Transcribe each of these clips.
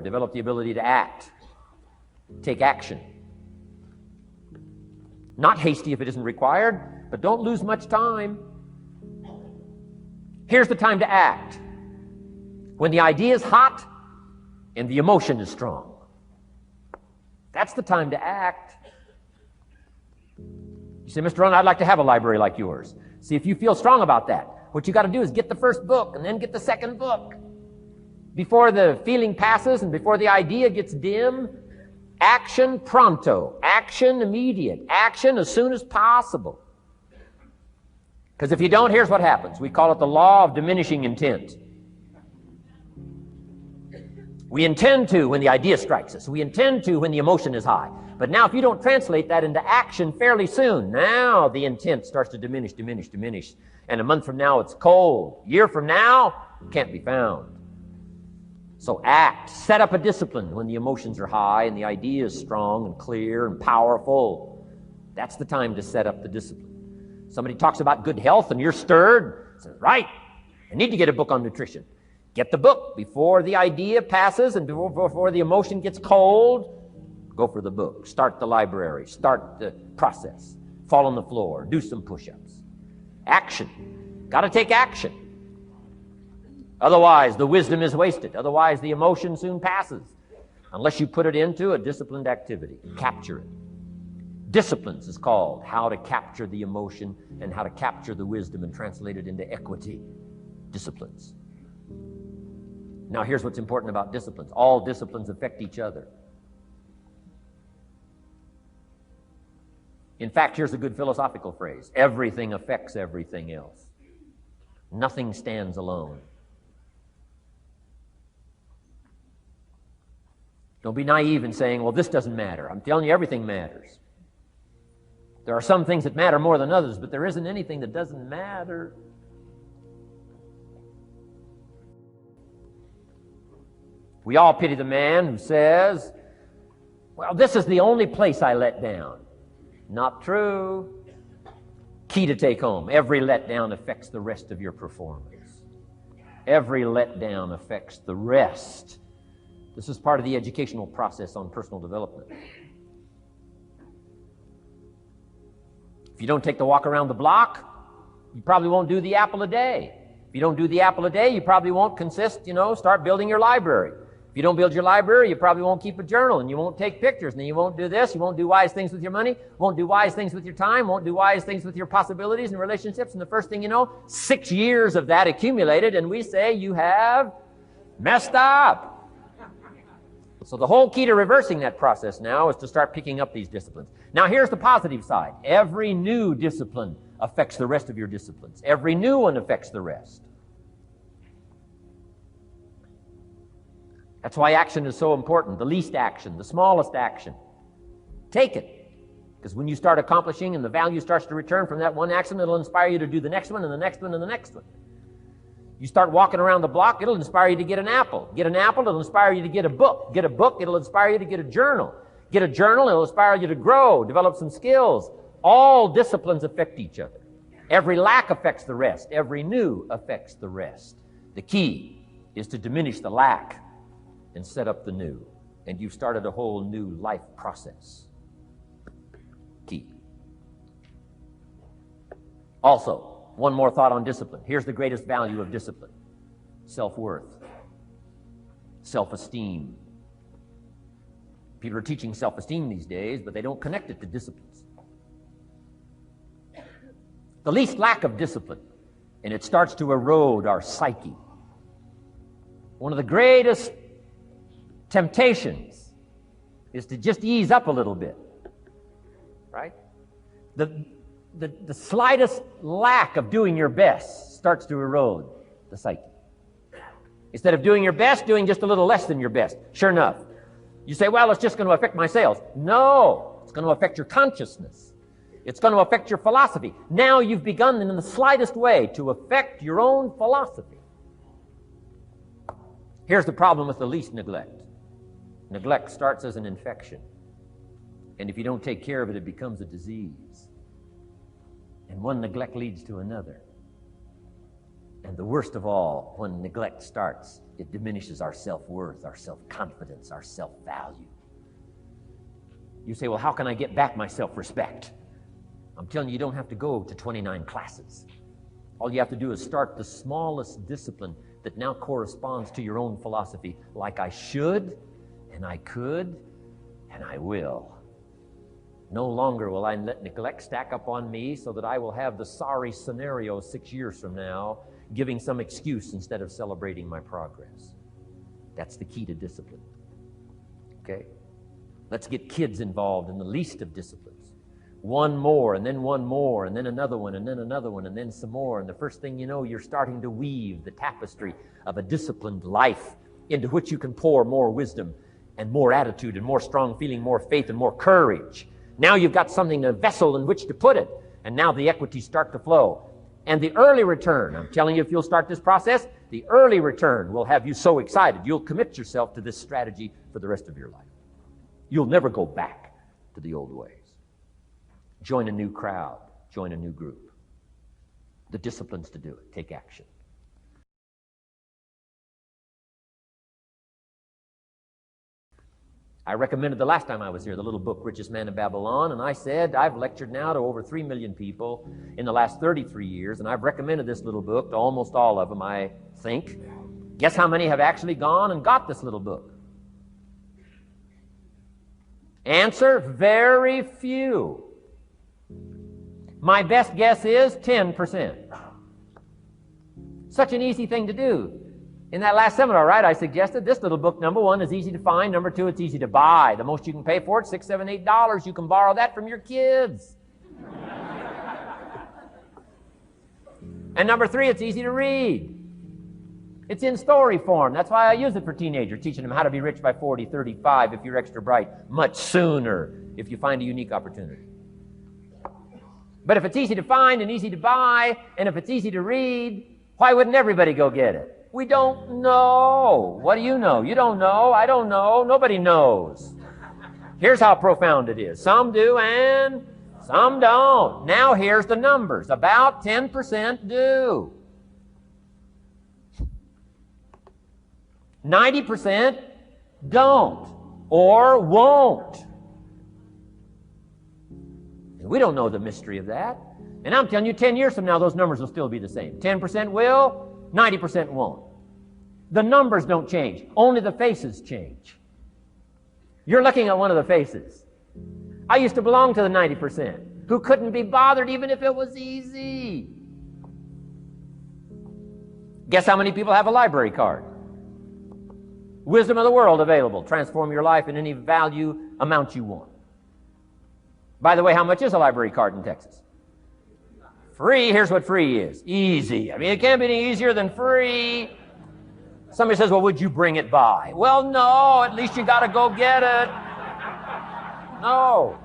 Develop the ability to act. Take action. Not hasty if it isn't required, but don't lose much time. Here's the time to act. When the idea is hot and the emotion is strong. That's the time to act. You say, Mr. Rohn, I'd like to have a library like yours. See, if you feel strong about that, what you got to do is get the first book and then get the second book. Before the feeling passes and before the idea gets dim, action pronto, action immediate, action as soon as possible. Because if you don't, here's what happens. We call it the Law of Diminishing Intent. We intend to when the idea strikes us. We intend to when the emotion is high. But now if you don't translate that into action fairly soon, now the intent starts to diminish. And a month from now, it's cold. A year from now, it can't be found. So act. Set up a discipline when the emotions are high and the idea is strong and clear and powerful. That's the time to set up the discipline. Somebody talks about good health and you're stirred. Says, right, I need to get a book on nutrition. Get the book before the idea passes and before the emotion gets cold. Go for the book. Start the library. Start the process. Fall on the floor. Do some push-ups. Action. Got to take action. Otherwise, the wisdom is wasted. Otherwise, the emotion soon passes. Unless you put it into a disciplined activity. Capture it. Disciplines is called how to capture the emotion and how to capture the wisdom and translate it into equity. Disciplines. Now, here's what's important about disciplines. All disciplines affect each other. In fact, here's a good philosophical phrase. Everything affects everything else. Nothing stands alone. Don't be naive in saying, well, this doesn't matter. I'm telling you, everything matters. There are some things that matter more than others, but there isn't anything that doesn't matter. We all pity the man who says, well, this is the only place I let down. Not true. Key to take home. Every letdown affects the rest of your performance. Every letdown affects the rest. This is part of the educational process on personal development. If you don't take the walk around the block, you probably won't do the apple a day. If you don't do the apple a day, you probably won't start building your library. If you don't build your library, you probably won't keep a journal, and you won't take pictures, and then you won't do this, you won't do wise things with your money, won't do wise things with your time, won't do wise things with your possibilities and relationships, and the first thing you know, 6 years of that accumulated, and we say you have messed up. So the whole key to reversing that process now is to start picking up these disciplines. Now here's the positive side. Every new discipline affects the rest of your disciplines. Every new one affects the rest. That's why action is so important. The least action, the smallest action. Take it. Because when you start accomplishing and the value starts to return from that one action, it'll inspire you to do the next one and the next one and the next one. You start walking around the block, it'll inspire you to get an apple. Get an apple, it'll inspire you to get a book. Get a book, it'll inspire you to get a journal. Get a journal, it'll inspire you to grow, develop some skills. All disciplines affect each other. Every lack affects the rest. Every new affects the rest. The key is to diminish the lack and set up the new. And you've started a whole new life process. Key. Also, one more thought on discipline. Here's the greatest value of discipline. Self-worth. Self-esteem. People are teaching self-esteem these days, but they don't connect it to disciplines. The least lack of discipline, and it starts to erode our psyche. One of the greatest temptations is to just ease up a little bit, right? The slightest lack of doing your best starts to erode the psyche. Instead of doing your best, doing just a little less than your best. Sure enough. You say, well, it's just going to affect my sales. No, it's going to affect your consciousness. It's going to affect your philosophy. Now you've begun in the slightest way to affect your own philosophy. Here's the problem with the least neglect. Neglect starts as an infection. And if you don't take care of it, it becomes a disease. And one neglect leads to another. And the worst of all, when neglect starts, it diminishes our self-worth, our self-confidence, our self-value. You say, well, how can I get back my self-respect? I'm telling you, you don't have to go to 29 classes. All you have to do is start the smallest discipline that now corresponds to your own philosophy, like I should, and I could, and I will. No longer will I let neglect stack up on me so that I will have the sorry scenario 6 years from now, giving some excuse instead of celebrating my progress. That's the key to discipline. Okay? Let's get kids involved in the least of disciplines. One more, and then one more, and then another one, and then another one, and then some more. And the first thing you know, you're starting to weave the tapestry of a disciplined life into which you can pour more wisdom and more attitude and more strong feeling, more faith and more courage. Now you've got something, a vessel in which to put it. And now the equities start to flow. And the early return, I'm telling you, if you'll start this process, the early return will have you so excited. You'll commit yourself to this strategy for the rest of your life. You'll never go back to the old ways. Join a new crowd. Join a new group. The disciplines to do it. Take action. I recommended the last time I was here the little book, Richest Man in Babylon, and I said I've lectured now to over 3 million people in the last 33 years, and I've recommended this little book to almost all of them, I think. Guess how many have actually gone and got this little book? Answer, very few. My best guess is 10%. Such an easy thing to do. In that last seminar, right, I suggested this little book, number one, is easy to find. Number two, it's easy to buy. The most you can pay for it, $6, $7, $8. You can borrow that from your kids. And number three, it's easy to read. It's in story form. That's why I use it for teenagers, teaching them how to be rich by 40, 35 if you're extra bright, much sooner if you find a unique opportunity. But if it's easy to find and easy to buy, and if it's easy to read, why wouldn't everybody go get it? We don't know. What do you know? You don't know. I don't know. Nobody knows. Here's how profound it is. Some do and some don't. Now here's the numbers. About 10% do. 90% don't or won't. And we don't know the mystery of that. And I'm telling you, 10 years from now, those numbers will still be the same. 10% will, 90% won't. The numbers don't change. Only the faces change. You're looking at one of the faces. I used to belong to the 90% who couldn't be bothered even if it was easy. Guess how many people have a library card? Wisdom of the world available. Transform your life in any value amount you want. By the way, how much is a library card in Texas? Free. Here's what free is. Easy. I mean, it can't be any easier than free. Somebody says, well, would you bring it by? Well, no. At least you got to go get it. No.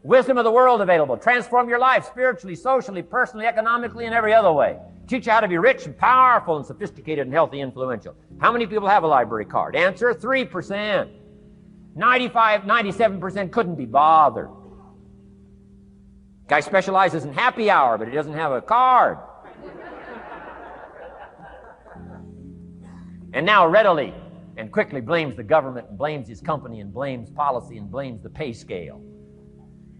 Wisdom of the world available. Transform your life spiritually, socially, personally, economically, and every other way. Teach you how to be rich and powerful and sophisticated and healthy, influential. How many people have a library card? Answer, 3%. 95, 97% couldn't be bothered. Guy specializes in happy hour, but he doesn't have a card. And now readily and quickly blames the government and blames his company and blames policy and blames the pay scale.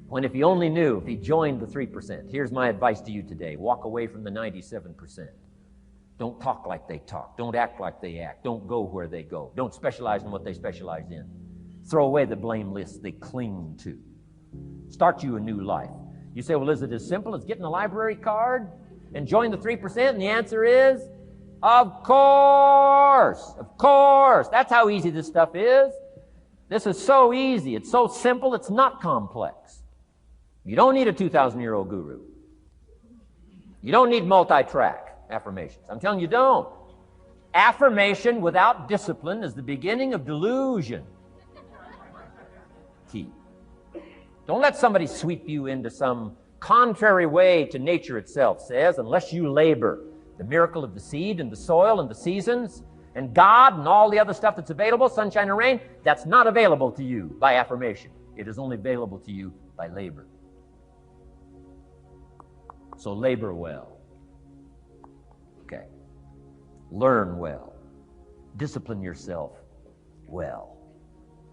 When if he only knew, if he joined the 3%, here's my advice to you today. Walk away from the 97%. Don't talk like they talk. Don't act like they act. Don't go where they go. Don't specialize in what they specialize in. Throw away the blame list they cling to. Start you a new life. You say, well, is it as simple as getting a library card and join the 3%? And the answer is, of course. Of course. That's how easy this stuff is. This is so easy. It's so simple. It's not complex. You don't need a 2,000-year-old guru. You don't need multi-track affirmations. I'm telling you, don't. Affirmation without discipline is the beginning of delusion. Key. Don't let somebody sweep you into some contrary way to nature itself says, unless you labor. The miracle of the seed and the soil and the seasons and God and all the other stuff that's available, sunshine and rain, that's not available to you by affirmation. It is only available to you by labor. So labor well. Okay. Learn well. Discipline yourself well.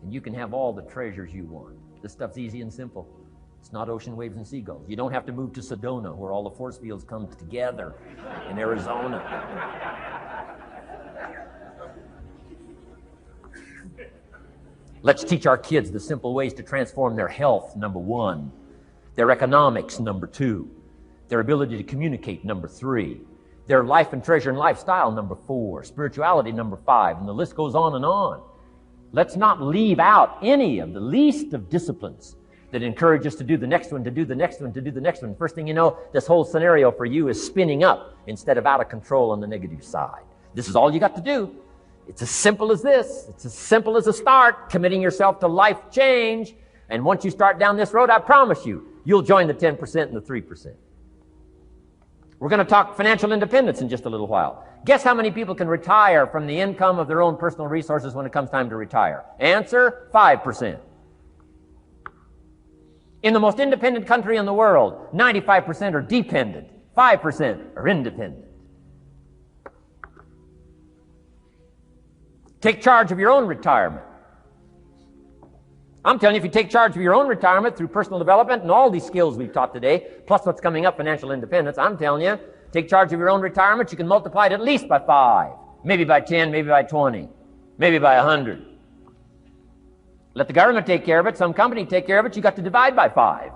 And you can have all the treasures you want. This stuff's easy and simple. It's not ocean waves and seagulls. You don't have to move to Sedona, where all the force fields come together in Arizona. Let's teach our kids the simple ways to transform their health, number 1. Their economics, number 2. Their ability to communicate, number 3. Their life and treasure and lifestyle, number 4. Spirituality, number 5. And the list goes on and on. Let's not leave out any of the least of disciplines that encourage us to do the next one, to do the next one, to do the next one. First thing you know, this whole scenario for you is spinning up instead of out of control on the negative side. This is all you got to do. It's as simple as this. It's as simple as a start, committing yourself to life change. And once you start down this road, I promise you, you'll join the 10% and the 3%. We're going to talk financial independence in just a little while. Guess how many people can retire from the income of their own personal resources when it comes time to retire? Answer, 5%. In the most independent country in the world, 95% are dependent, 5% are independent. Take charge of your own retirement. I'm telling you, if you take charge of your own retirement through personal development and all these skills we've taught today, plus what's coming up, financial independence, I'm telling you, take charge of your own retirement, you can multiply it at least by 5, maybe by 10, maybe by 20, maybe by 100. Let the government take care of it, some company take care of it, you got to divide by 5.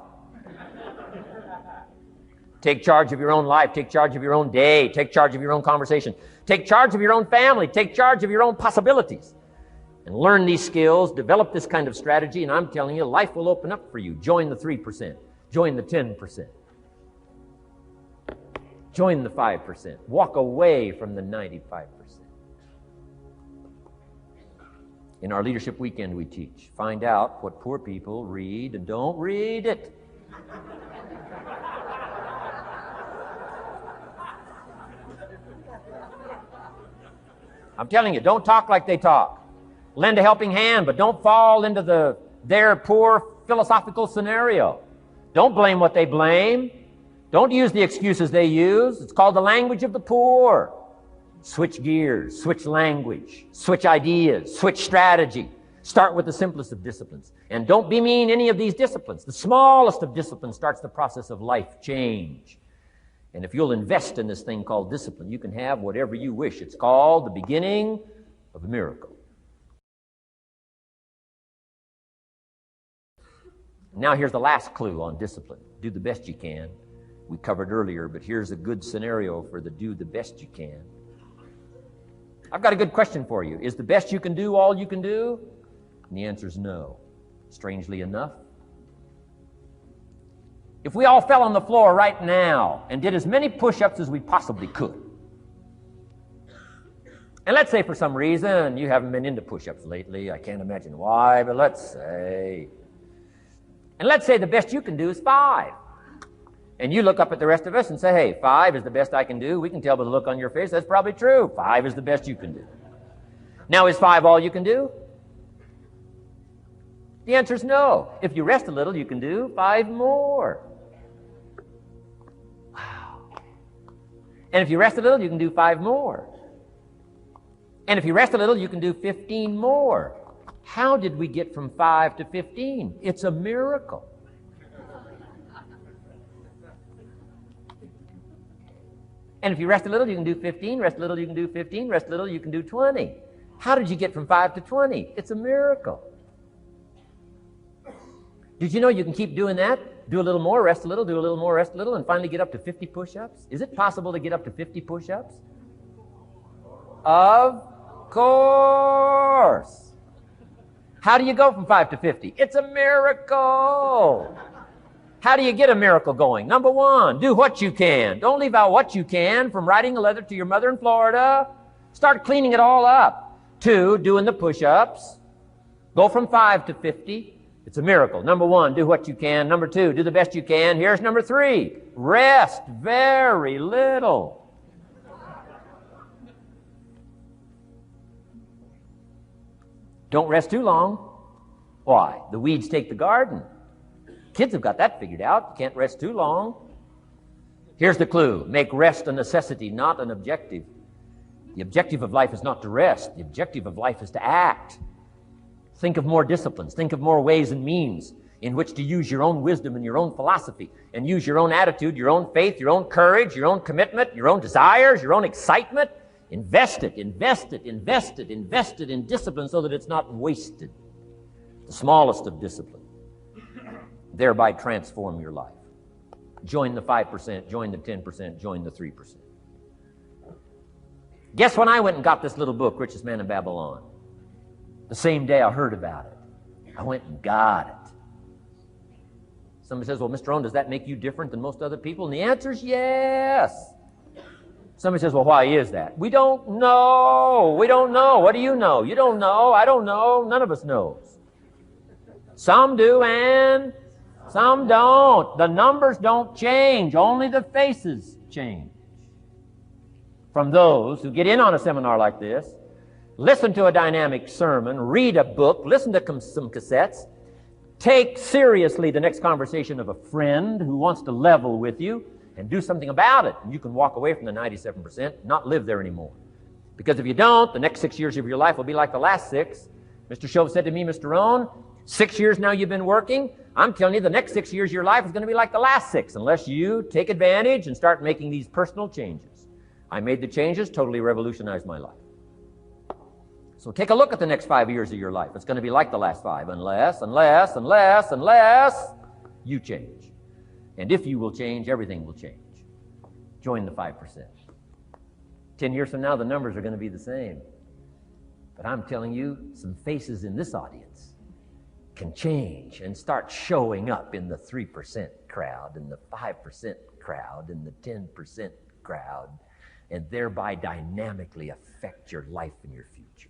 Take charge of your own life, take charge of your own day, take charge of your own conversation, take charge of your own family, take charge of your own possibilities. And learn these skills, develop this kind of strategy, and I'm telling you, life will open up for you. Join the 3%. Join the 10%. Join the 5%. Walk away from the 95%. In our Leadership Weekend we teach, find out what poor people read and don't read it. I'm telling you, don't talk like they talk. Lend a helping hand, but don't fall into their poor philosophical scenario. Don't blame what they blame. Don't use the excuses they use. It's called the language of the poor. Switch gears, switch language, switch ideas, switch strategy. Start with the simplest of disciplines. And don't bemean any of these disciplines. The smallest of disciplines starts the process of life change. And if you'll invest in this thing called discipline, you can have whatever you wish. It's called the beginning of a miracle. Now here's the last clue on discipline. Do the best you can. We covered earlier, but here's a good scenario for the do the best you can. I've got a good question for you. Is the best you can do all you can do? And the answer is no. Strangely enough. If we all fell on the floor right now and did as many push-ups as we possibly could, and let's say for some reason you haven't been into push-ups lately, I can't imagine why, but let's say the best you can do is 5. And you look up at the rest of us and say, hey, 5 is the best I can do. We can tell by the look on your face that's probably true. 5 is the best you can do. Now, is 5 all you can do? The answer is no. If you rest a little, you can do 5 more. Wow. And if you rest a little, you can do 5 more. And if you rest a little, you can do 15 more. How did we get from 5 to 15? It's a miracle. And if you rest a little, you can do 15. Rest a little, you can do 15. Rest a little, you can do 20. How did you get from 5 to 20? It's a miracle. Did you know you can keep doing that? Do a little more, rest a little, do a little more, rest a little, and finally get up to 50 push-ups? Is it possible to get up to 50 push-ups? Of course. How do you go from 5 to 50? It's a miracle. How do you get a miracle going? Number 1, do what you can. Don't leave out what you can, from writing a letter to your mother in Florida. Start cleaning it all up. 2, doing the push-ups. Go from 5 to 50. It's a miracle. Number 1, do what you can. Number 2, do the best you can. Here's number 3, rest very little. Don't rest too long. Why? The weeds take the garden. Kids have got that figured out. Can't rest too long. Here's the clue. Make rest a necessity, not an objective. The objective of life is not to rest. The objective of life is to act. Think of more disciplines. Think of more ways and means in which to use your own wisdom and your own philosophy, and use your own attitude, your own faith, your own courage, your own commitment, your own desires, your own excitement. Invest it in discipline so that it's not wasted. The smallest of discipline. Thereby transform your life. Join the 5%, join the 10%, join the 3%. Guess when I went and got this little book, Richest Man in Babylon? The same day I heard about it. I went and got it. Somebody says, well, Mr. Rohn, does that make you different than most other people? And the answer is yes. Somebody says, well, why is that? We don't know. We don't know. What do you know? You don't know. I don't know. None of us knows. Some do and some don't. The numbers don't change. Only the faces change. From those who get in on a seminar like this, listen to a dynamic sermon, read a book, listen to some cassettes, take seriously the next conversation of a friend who wants to level with you, and do something about it. And you can walk away from the 97%, not live there anymore. Because if you don't, the next 6 years of your life will be like the last 6. Mr. Shove said to me, Mr. Rohn, 6 years now you've been working. I'm telling you, the next 6 years of your life is going to be like the last 6, unless you take advantage and start making these personal changes. I made the changes, totally revolutionized my life. So take a look at the next 5 years of your life. It's going to be like the last 5, unless you change. And if you will change, everything will change. Join the 5%. 10 years from now, the numbers are going to be the same. But I'm telling you, some faces in this audience can change and start showing up in the 3% crowd, in the 5% crowd, in the 10% crowd, and thereby dynamically affect your life and your future.